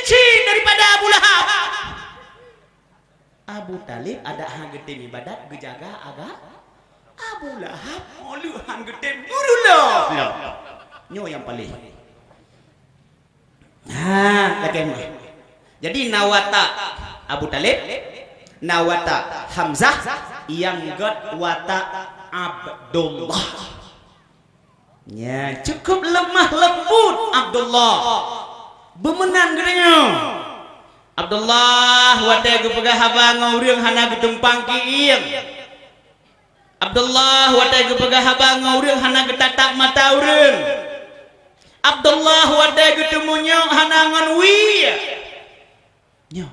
benci daripada Abu Lahab. Abu Talib ada hang gede ibadat gejaga agak Abu Lahab olu hang gede burulah. Nyo yang paling. Bagaimana? Jadi nawata Abu Talib, nawata Hamzah, yang god wata Abdullah. Ya, cukup lemah lembut Abdullah. Bemenan gedenya. Abdullah wate gu pegah habang ngurang hana gedung pangkiing. Abdullah wate gu pegah habang ngurang hana getatak mata urang. Abdullah wate gu temunyo hana ngan wi. Nyo.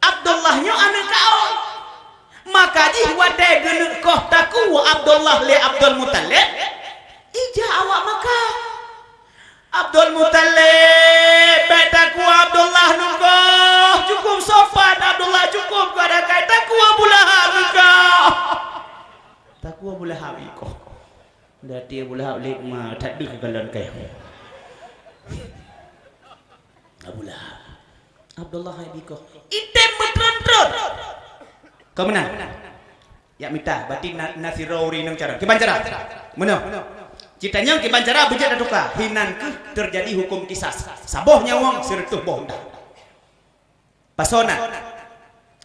Abdullah nyo anu kaon. Maka ji wate gu koh taku Abdullah le Abdul Muttalib. Ija awak maka Abdul Muttalib betaku Abdullah nunggu cukup sopan Abdullah cukup kada kai taku Abu Lahab kau taku Abu Lahab kau dati Abu Lahab lek ma tak duk galon kai Abu Lahab Abdullah kau item betron-tron kau menang ya minta batin nasirauri nang cara kiban cara mana ceritanya kiban cara bejat atuka hinan ke terjadi hukum kisas saboh nyawang sirtuh boh unta pasona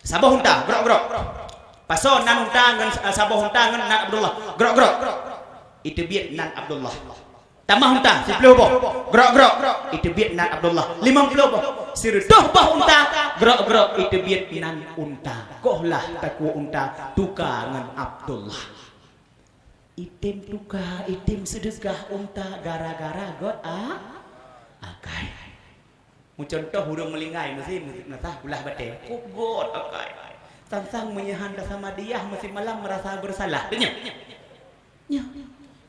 saboh unta grok pason nan unta ngan saboh unta ngan nan Abdullah grok itu biat nan Abdullah tambah unta 10 boh grok itu biat nan Abdullah 50 boh sirtuh boh unta grok itu biat nan unta kohlah taku unta tuka ngan Abdullah itim tuka, itim sedekah unta gara-gara god akai. Mu contoh hurung melingai mesti natah ulah bate. God akai. Tantang menyahan sama dia mesti malam merasa bersalah. Nya.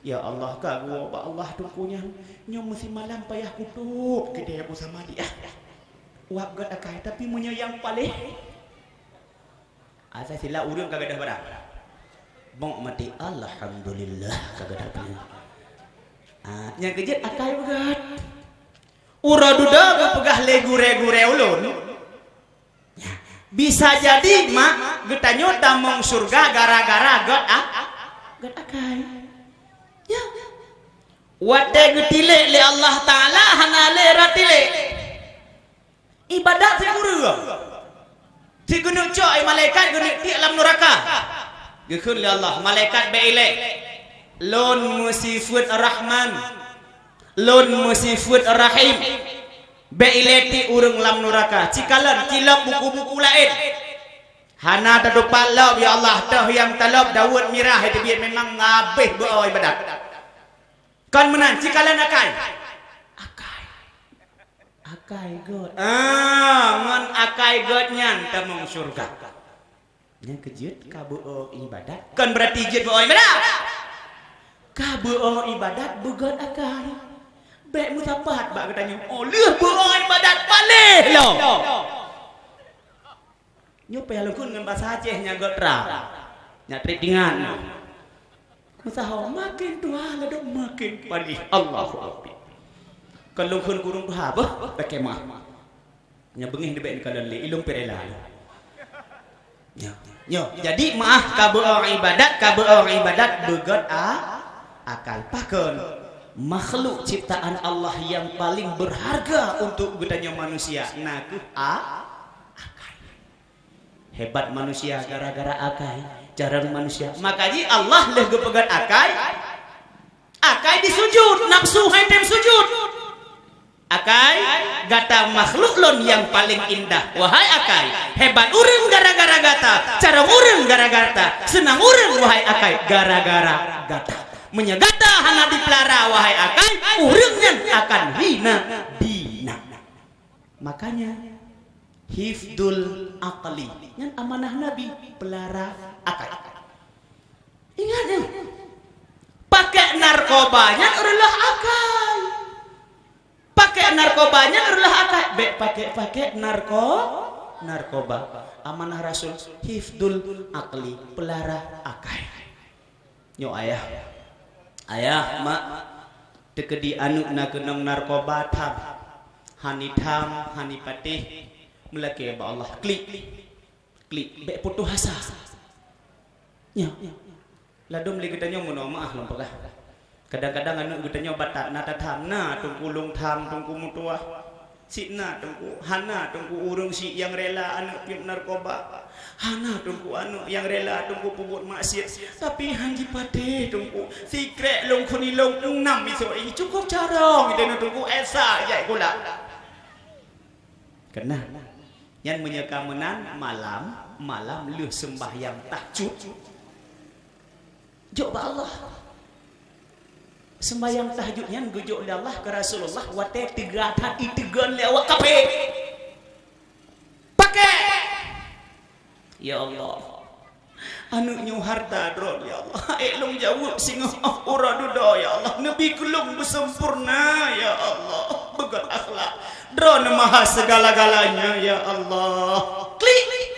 Ya Allah ka gua ba Allah tukunya. Nyo mesti malam payah kutuk gede aku sama dia. Uap god akai tapi munya yang paling. Asa sila urang kagak dah barang. Bong mati alhamdulillah kagak dapat. Yang kejut akai begat. Uraduda pegah legure-gure ulun. Bisa jadi mak getanyo tamong surga gara-gara god akai. Ya. Wate getile le Allah taala hanale ratile. Ibadat si urang. Si gunung coy malaikat gunung ti alam neraka. Gekun li Allah malaikat beile lon musifut rahman lon musifut rahim beile ti urang lam neraka cikalan cilap buku-buku lain hana tadu palab ya Allah tah yang talab Daud mirah itu biar memang ngabeh beoi badak kan menan cikalan akai god ngan akai god nyan tamong surga yang kejut kabu ibadat kan berarti jut boy ibadat kabu ibadat bugot akai bek mutapat bak katanya leuh boy ibadat paleh lo nyope halukun ngan bahasa Aceh nya gotra nya tritingan musaho makin tua ledok makin palih Allahu akbar kan lungkun kurung tuha beh bekemah nya bengih dibek kalan li ilung perela Yo, jadi maaf kabur orang ibadat begot akal pakon makhluk ciptaan Allah yang paling berharga untuk gedanya manusia naku akai hebat manusia gara-gara akai jarang manusia makanya Allah leh gepegat akai disujud nafsu hantem sujud akai gata makhluk lon yang paling indah wahai akai hebat urang gara-gara gata cara urang gara-gara senang urang wahai akai gara-gara gata menyegata hana dipelara wahai akai urang nyan akan hina dina makanya hifdul aqli nyan amanah nabi pelara akai ingat ya pakai narkobanya adalah akai pakai narkobanya adalah akai pakai narkoba amanah rasul hifdul akli pelara akai nyo ayah mak tekedi anu na kenong narkoba tam hani tham hani patih melaki ba Allah klik be putus asa nya ladom li kita nyo mono maah lom pagah kadang-kadang anu kita nyo batat nata tham na tungku lung tham tungku mutuah Sina tungku, hana tungku urung si yang rela anak piup narkoba, hana tungku anu yang rela tungku pebut maksiat, tapi hanji pade tungku sikrek long kuni long enam iso ini cukup carong itu tungku esa ya gula. Kena, yang menyeka menan malam lu sembahyang tahajud, coba Allah. Sembayang tahajudnya gujuk Allah ke Rasulullah wate tegatan itegan lewat kape pakai ya Allah anu nyu harta dron ya Allah elong jawab singa ura dudo ya Allah nabi kelum bersempurna ya Allah begat akhlak dron maha segala-galanya ya Allah klik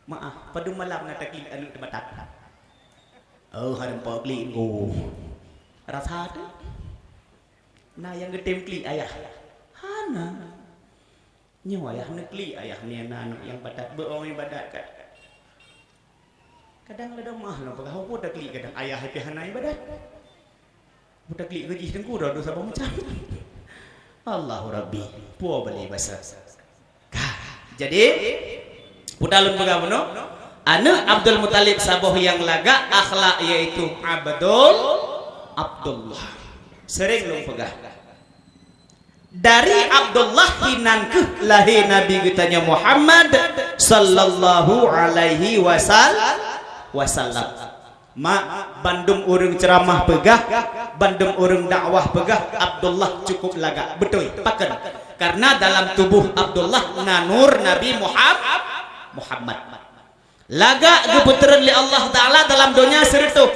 maaf pada malam nak klik anu tebatat oh harempa klik go rasa tu, nah yang getem kli ayah, hana, nyawa ayah nekli ayah ni anak yang badat beong yang badat kat, kadang ada mah lah, pegah apa dah kli kadang ayah happy hana yang badat, budak kli gaji tengku dah dosa macam, Allahu Rabbi, puas balik bahasa, jadi, budalun pegah mana? Anak Abdul Muttalib saboh yang laga akhlak yaitu Abdullah sering lu pegah dari Abdullah hinan ke lahir Nabi kitanya Muhammad sallallahu alaihi wasallam bandung urang ceramah pegah bandung urang dakwah pegah Abdullah cukup laga betul paken karena dalam tubuh Abdullah nanur Nabi Muhammad laga keputeran li Allah Ta'ala dalam dunia serutuh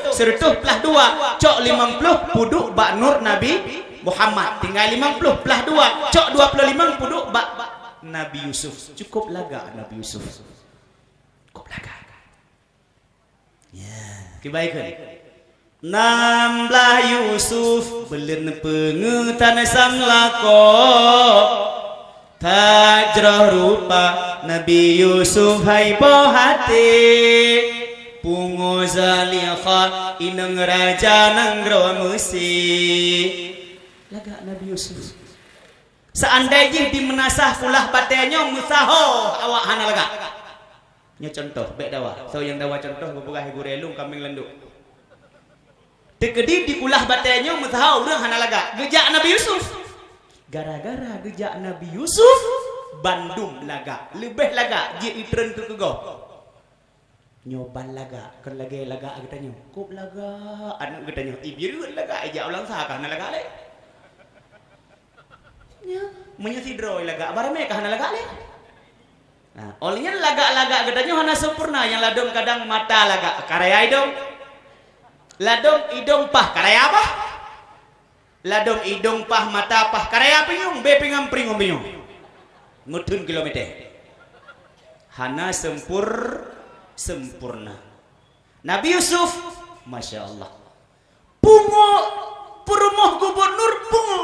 pelah dua cok 50 puduk bak nur Nabi Muhammad tinggal 50 pelah dua cok 25 puduk bak Nabi Yusuf cukup laga Nabi Yusuf cukup laga ya kebaikan namblah Yusuf belen pengetan sang lako tajrah rupa Nabi Yusuf hai hati pungo zalikha ineng raja nanggro Mesir laga Nabi Yusuf seandainya di menasah pulah batenya musaho awak hana laga nya contoh baik dawa so yang dawa contoh gubugah ibu relung kambing lenduk tekedi di pulah batenya musaho urang hana laga gejak Nabi Yusuf gara-gara gejak Nabi Yusuf Bandung laga lebih laga je itren ke kego nyoban laga kan lagi laga kita nyo kup laga anu kita nyo ibiru laga aja ulang sah kana laga le nya menyesidro laga barame kana laga le nah olehnya laga-laga kita nyo hana sempurna yang ladom kadang mata laga karaya idong ladom idong pah karaya apa ladom idong pah mata pah karaya pinyung be pingam pringom pinyung ngutun kilometer hana sempurna Nabi Yusuf Masya Allah pungo perumah gubernur pungo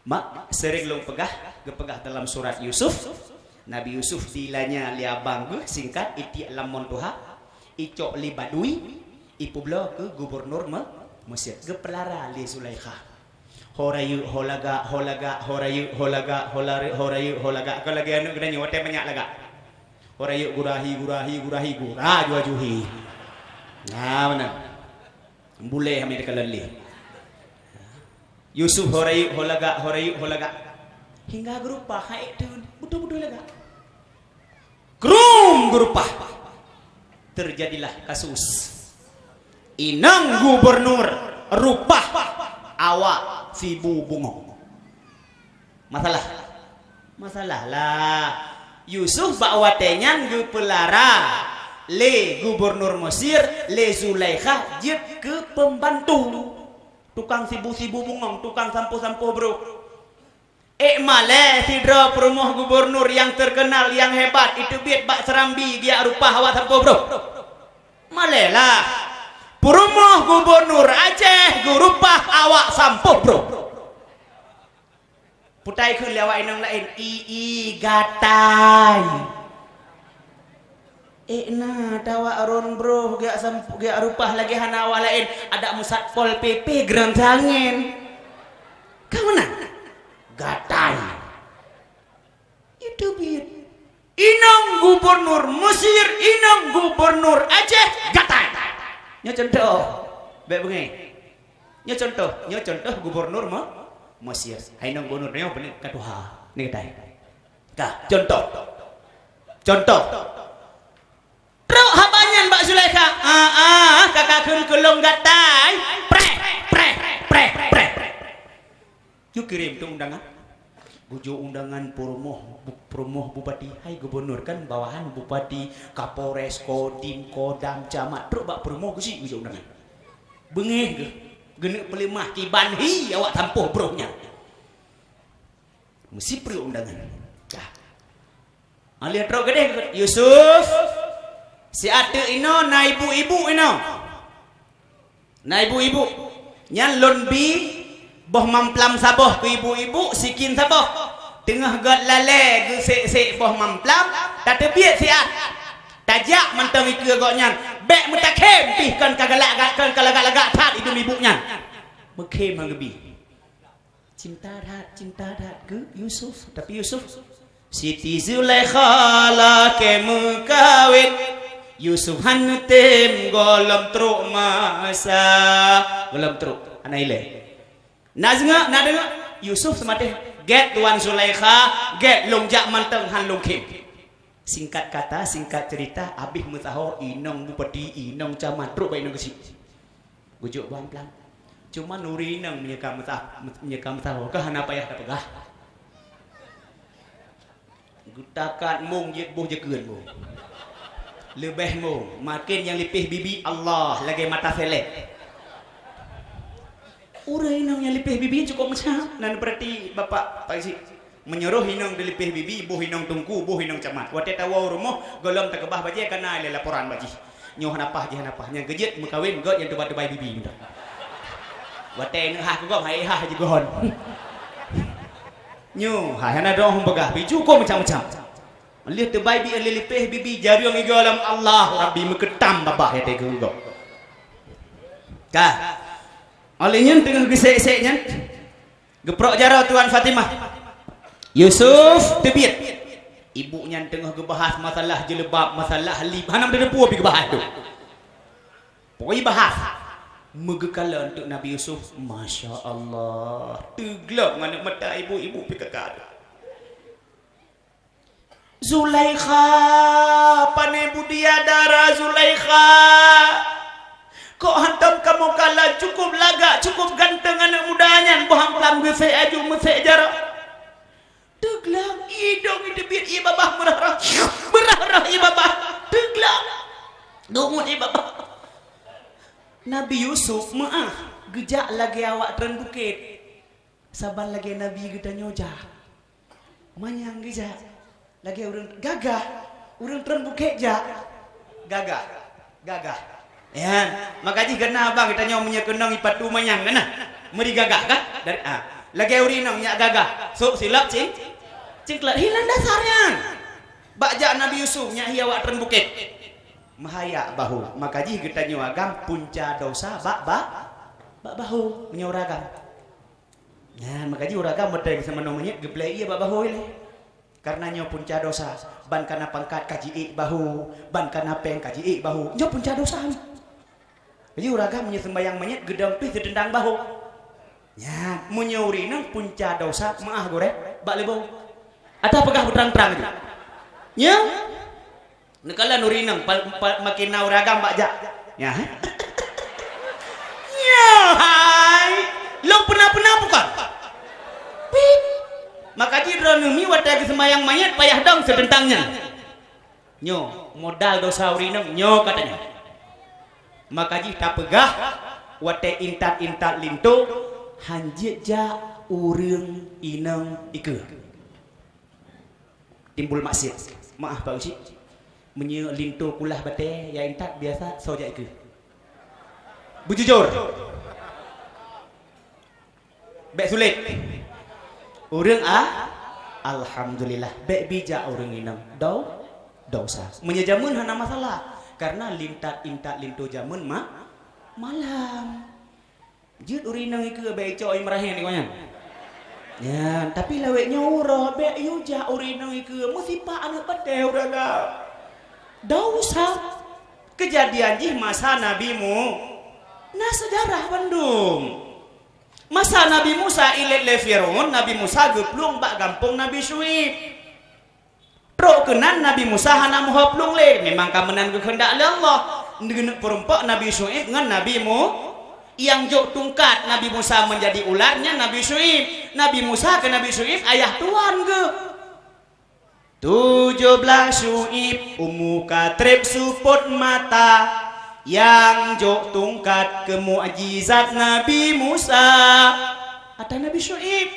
mak sering lu pegah dalam surat Yusuf Nabi Yusuf dilanya liabang singkat iti lamon tuha icok li badui ipublo ke gubernur Mesir gepelara li Sulaikha horayu holaga horayu holaga kalau lagi anu kena nyote banyak laga horayu gurahi gurah juhi nah mana boleh kami dekalali Yusuf horayu holaga hingga gerupa hai itu betul laga gerupa terjadilah kasus inang gubernur rupah awak sibu bungo masalah lah Yusuf bakwatenyan ge pelara le gubernur Mesir le Zulaikha jet ke pembantu tukang sibu bungong tukang sampo bro male sidra perumah gubernur yang terkenal yang hebat itu biat bak serambi dia rupa awak sampo bro malela Purumah gubernur Aceh gurupah awak sampuh bro putai kun lewat inang lain i gatai na tawa aron bro gak sampu gak rupah lagi hanawa lain ada musat pol pp gerantangin kamu nak gatai itu biar inang gubernur Mesir inang gubernur Aceh gatai nya contoh baik bengi nya contoh gubernur Mesir inang gubernur neo benih katuha ni gatai kah contoh Truk habanyan Mbak Zulaikha. Kakak kun kelong gatai. Pre. Yuk kirim tu undangan. Bujo undangan promoh bupati. Hai gubernur kan bawahan bupati, Kapolres, Kodim, Kodam, Camat. Truk bak promoh ke si bujo undangan. Bengih ke. Genek pelimah kiban hi awak tampuh brohnya. Mesti perlu undangan. Dah. Alia truk gede Yusuf. Si ate ino na ibu-ibu ino. Na ibu-ibu. Nyan lonbi boh mamplam saboh ke ibu-ibu sikin saboh. Tengah god lale ke sek boh mamplam tak tebiat si at. Tajak mentang ke god nyan. Bek mutakem pihkan kagalak kan kalagak-lagak tat itu ibu nyan. Mekem hang gebi. Cinta tat ke Yusuf. Tapi Yusuf Siti Zulaikha la ke mekawit Yusuf hantem golem truk masa golem truk anak ile nazga nadeng Yusuf semate get tuan Zulaikha get longjak manteng han longkim singkat kata singkat cerita abih mutaho inong bupati inong camat truk bae inong kesi gujuk bang pelan cuma nuri inong menyekam mutaho kah hana payah da pegah gutakan mung yet boh jekeun boh lebihmu makin yang lipih bibi Allah lagi mata selek urai nang yang lipih bibi cukup macam nan berarti bapak Pak Isi menyuruh hinong dilipih bibi ibu hinong tungku ibu hinong camat wate tawa rumah golong takebah baje kana ile laporan baji nyoh hanapah je hanapah yang gejet mekawin god yang tebat-tebai bibi minta wate ngah ku gom hai ha je gon nyoh ha hana dong begah bi cukup macam-macam lihat terbaik bi lipih bibi jariong igo alam Allah Rabbi meketam babah ya tega ugo kah olehnya tengah gesek-seknya geprok jaro Tuan Fatimah Yusuf tebiat ibunya tengah gebahas masalah jelebab masalah lib hanam dedepu api gebahas tu pokoknya bahas megekala untuk Nabi Yusuf Masya Allah teglak mana mata ibu-ibu pikakar Zulaikha pane budia dara Zulaikha kok hantam kamu kalah cukup lagak cukup ganteng anak mudanya bohang pelam gesek aju mesek jarak teglang idong itu biar iya babah merah iya babah teglang domut iya babah Nabi Yusuf maaf gejak lagi awak tren bukit sabar lagi Nabi kita nyoja manyang gejak lagi urang gagah urang tren bukit ja gagah ya makanya kena abang kita nyaw menyekenang ipatu manyang kana meri gagah kan dari lagi urinong nya gagah so silap cingklat hilang dasarnya bakja Nabi Yusuf nya hiawa tren bukit mahaya bahu makanya kita nyaw agam punca dosa bak bahu menyauragam nah makanya uragam medeng sama nomenya geblei iya bak bahu ini karena nyo punca dosa ban kana pangkat kaji bahu ban kana peng kaji bahu nyo punca dosa jadi uraga menye sembayang menyet gedang pih sedendang bahu ya menyeuri nang punca dosa maah gorek bak lebong atau pegah terang-terang itu nya nekala nurinang makin na uraga mbak jak ya ya hai lo pernah bukan pip maka jidronumi wadah kesembayang mayat payah dong sedentangnya nyo modal dosa urineng nyo katanya maka jika pegah wate intat lintu hanjit ja urang ineng ike timbul maksiat maaf Pak Uci menye lintu kulah bate ya intat biasa soja ike bujujur bek sulit Urang alhamdulillah bek bijak urang inang dosa. Menyejamun hana masalah karena lintat intat lintu jamun malam. Jut urinang ieu bek coy marahe ni konya. Ya, tapi laweknya urah bek yuja urinang ieu musipa anu pedeh uraga. Dosa. Kejadian jih masa nabimu. Nah sejarah Bandung. Masa Nabi Musa ilet le Firaun, Nabi Musa geplung bak gampung Nabi Syuib. Pro kenan Nabi Musa hana moho plung le, memang kamenan kehendak Allah. Ngeuneuh perempak Nabi Syuib ngan Nabi yang jok tungkat Nabi Musa menjadi ularnya Nabi Syuib. Nabi Musa ke Nabi Syuib ayah tuan ke. 17 Syuib umuka trip suput mata. Yang jok tungkat ke mukjizat Nabi Musa atau Nabi Syuib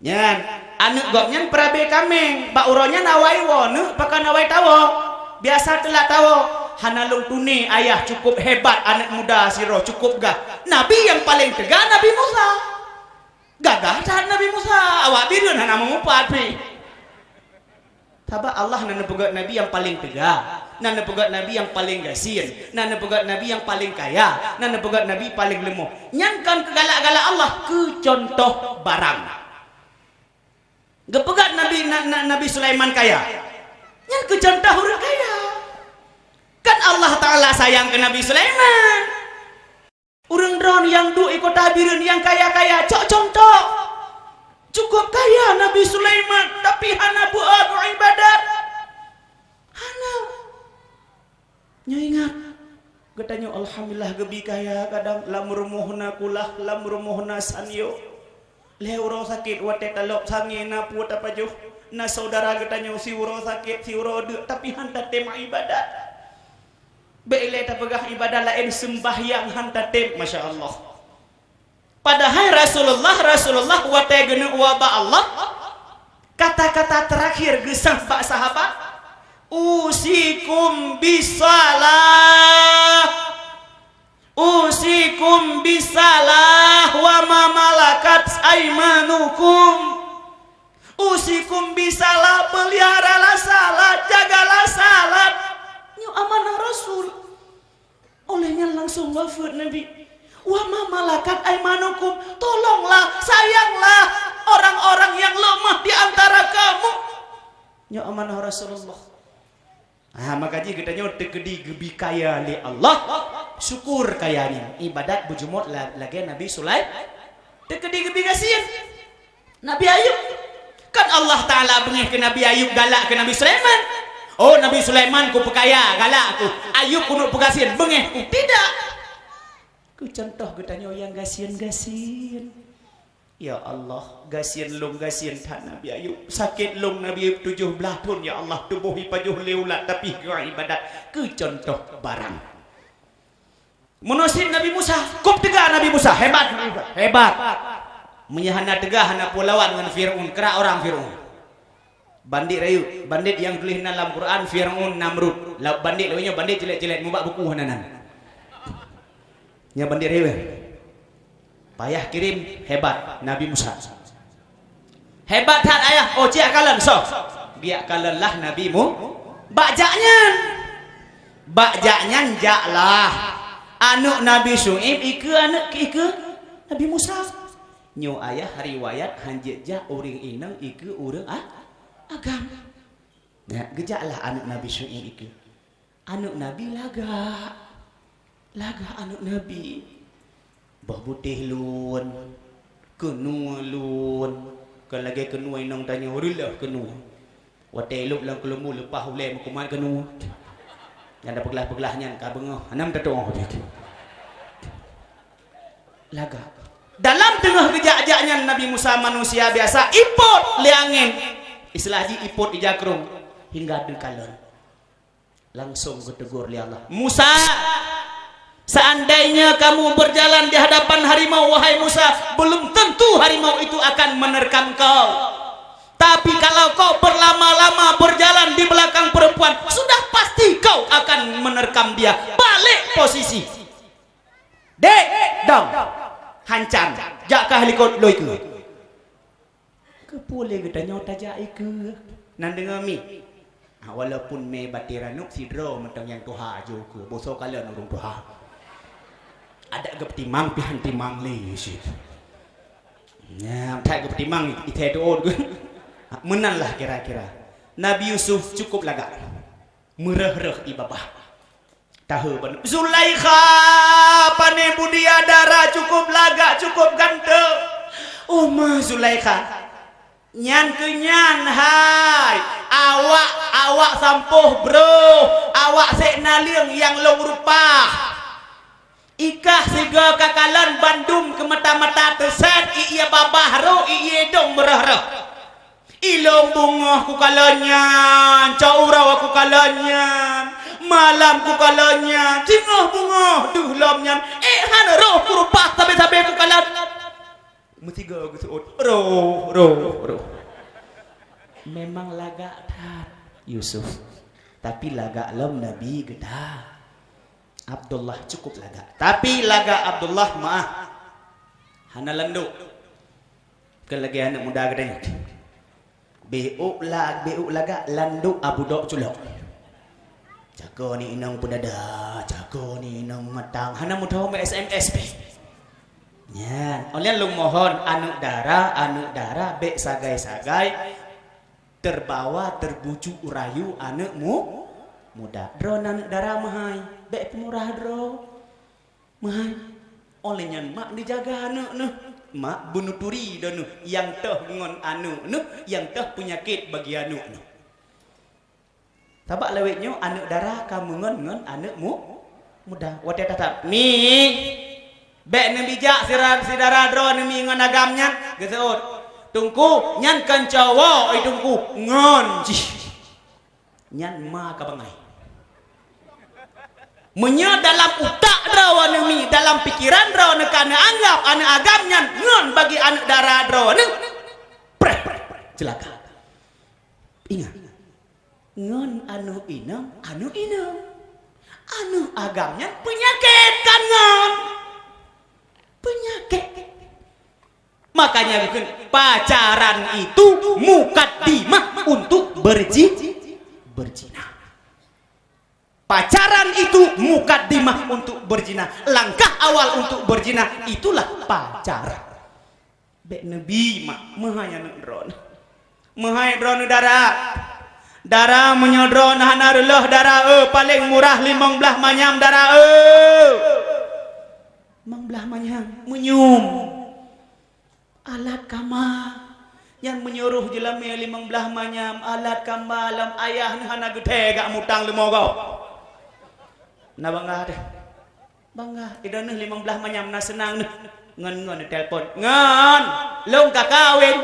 nyan anu goknyan prabe kameng bak uronya nawai wonu pakai nawai tawo biasa telah tawo hanalung tuni ayah cukup hebat anak muda siro cukup gah Nabi yang paling tegak Nabi Musa gagah saat Nabi Musa awak birun hana mengupat pi sabab Allah nana pegat Nabi yang paling tegak, nana pegat Nabi yang paling gasin, nana pegat Nabi yang paling kaya, nana pegat Nabi paling lemah. Nyankan kegalak-galak Allah ke contoh barang. Gepegat Nabi Sulaiman kaya. Nyan ke contoh orang kaya. Kan Allah Ta'ala sayang ke Nabi Sulaiman. Orang drone yang du ikut tabirin yang kaya-kaya, cok contoh. Cukup kaya Nabi Sulaiman tapi hana buat ibadat hana nya ingat katanya alhamdulillah gebi kaya kadang lamurmuhna kulah lamurmuhna sanyo leuro sakit wate talok sangina puat apa juh na saudara katanya si uro sakit si uro de tapi hanta tema ibadat beile ta pegah ibadah lain sembahyang hanta tem masyaallah. Padahal Rasulullah wa tegenu wa ba Allah kata-kata terakhir gesang pak sahabat usikum bisalah wa ma malakat aimanukum usikum bisalah peliharalah salat jagalah salat nyu amanah Rasul olehnya langsung wafat Nabi wa ma malakat aimanukum tolonglah sayanglah orang-orang yang lemah di antara kamu nya amanah Rasulullah. Makanya kita nyot tegedi gebi kaya li Allah syukur kayanya ibadat bujumut lagi Nabi Sulaiman tegedi gebi kasihan Nabi Ayub kan Allah Ta'ala bengih ke Nabi Ayub galak ke Nabi Sulaiman. Oh Nabi Sulaiman ku pekaya galak aku Ayub kuno pekasihan bengih ku tidak. Ku contoh katanya yang gasian-gasian. Ya Allah, gasian lung gasian tak Nabi Ayub. Sakit lung Nabi Ayub 17 tahun ya Allah tubuhi pajuh leulat tapi ke ibadat. Ku contoh barang. Menosip Nabi Musa, kup tegak Nabi Musa, hebat. Menyahana tegah hana pulawan dengan Firaun, kera orang Firaun. Bandit rayu, bandit yang tulis dalam Quran Firaun Namrud. Bandit lainnya bandit jelek-jelek mubak buku hananan. Nya bandit rewe payah kirim hebat Nabi Musa hebat hat ayah oh cia kalen so biak kalen lah nabimu bakjaknya jaklah anu Nabi Syuib ike anak ike Nabi Musa nyu ayah riwayat hanjit ja uring inang ike urang agam nah gejaklah anak Nabi Syuib ike anak Nabi laga anak Nabi bah putih lun kenua lun kan lagi kenua inang tanya hurilah kenua wate lup lang kelemu lepah ulem kumat kenua yang ada peglah-peglahnya ka bengah anam tetong laga dalam tengah gejak-jaknya Nabi Musa manusia biasa ipot liangin istilah ji ipot ijakrung hingga dekalon langsung ketegur li Allah Musa seandainya kamu berjalan di hadapan harimau wahai Musa belum tentu harimau itu akan menerkam kau tapi kalau kau berlama-lama berjalan di belakang perempuan sudah pasti kau akan menerkam dia balik posisi dek dong hancam jak kah likut loi ke ke boleh ke tanya tajak ke nan dengar mi walaupun me batiranuk sidro mentang yang tuha jo ke boso kalian urung tuha ada ke timang pihan timang le sih ya tak ke timang ite doon ke menan lah kira-kira Nabi Yusuf cukup laga mereh-reh ibabah tahu ban Zulaikha pane budia dara cukup laga cukup ganteng oh ma Zulaikha nyan kenyan hai awak sampuh bro awak sekna liang yang long rupa ikah siga kakalan bandum ke mata-mata teset iya babah ro iya dong merah-rah ilong bunga ku kalanyan caurau aku kalanyan malam ku kalanyan tingah bunga duh lomnyan han roh ku rupa sampai-sampai ku kalan metiga aku seut roh memang laga tat Yusuf tapi laga lom Nabi geda Abdullah cukup laga tapi laga Abdullah maaf hana landu kan lagi anak muda gedenya beuk laga landu Abu Dok culok jago ni inang pedada jago ni inang matang hana mudah me SMS ya oleh lu mohon anu darah bek sagai-sagai terbawa terbucu urayu anakmu muda drone anak darah mahai bek pemurah dro mahai olehnya mak dijaga anak noh mak bunuh turi donu yang teh ngon anu noh yang teh penyakit bagi anu noh tabak lewetnya anak darah kamu ngon anakmu muda wate tatap mi bek ne bijak si darah dro ne mi ngon agamnya geseut tungku nyan kan cawa tungku ngon nyan ma ka bangai menya dalam utak draw mi dalam pikiran draw ne kana anggap anak agamnya ngon bagi anak darah draw ne celaka ingat ngon anu inam anu agamnya penyakit kan ngon penyakit makanya bukan pacaran itu mukaddimah untuk berzina pacaran itu mukaddimah untuk berzina langkah awal untuk berzina itulah pacaran bek nabi mak mahanya dron darah menyodron hanarullah darah paling murah 15 manyam darah 15 manyam menyum alat kama yang menyuruh jelami 15 manyam alat kama lam ayah ni hana gede gak mutang lemogo na bangga ida ni 15 manyam na senang ngon telepon ngon long kakawin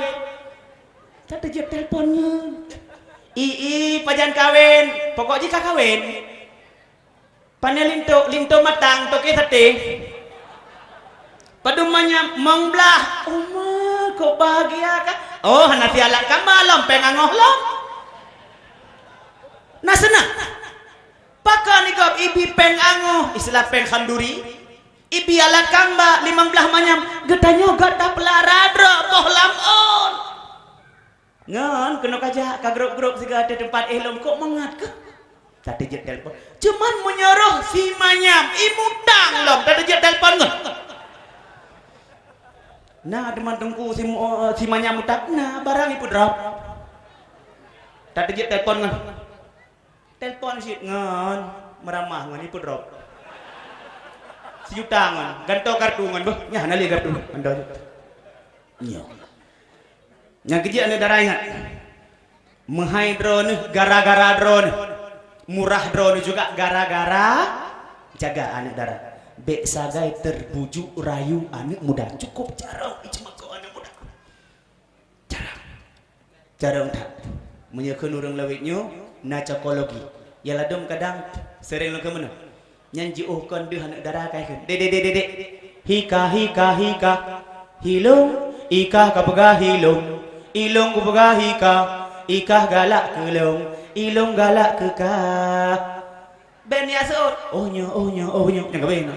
tak terjep teleponnya pajan kawin pokoknya kakawin panel linto matang toke sate padumanya mengblah kok bahagia kah oh nanti alat kamalom pengangoh lom nah senang pakai nikab ibi pengangoh istilah pengkhanduri ibi alat kamba 15 manyam getanya gata pelaradra bohlam on ngan kena kajak ka grup-grup segala ada tempat elom kok mengat ke tadi jet telepon cuman menyuruh si manyam imutang lom tadi jet telepon ngan nah teman tengku si manyam utang nah barang ipu drop tadi jet telepon ngan telepon si ngan meramah ngan ipu drop si utang ngan ganto kartu ngan beh nya nali kartu ando nyo yang kejia ane darah ingat menghai drone gara-gara drone murah drone juga gara-gara jaga anak darah bek sagai terbujuk rayu anak muda cukup jarang cuma kau anak muda jarang tak menyekun orang lawitnya na cokologi ya ladom kadang sering lo ke mana nyanji kan deh anak darah kayak dede hika hilung ikah kapegah hilung ilung kupegah ikah galak kelong ilung galak kekah ben ya seut oh nyo yang kabeh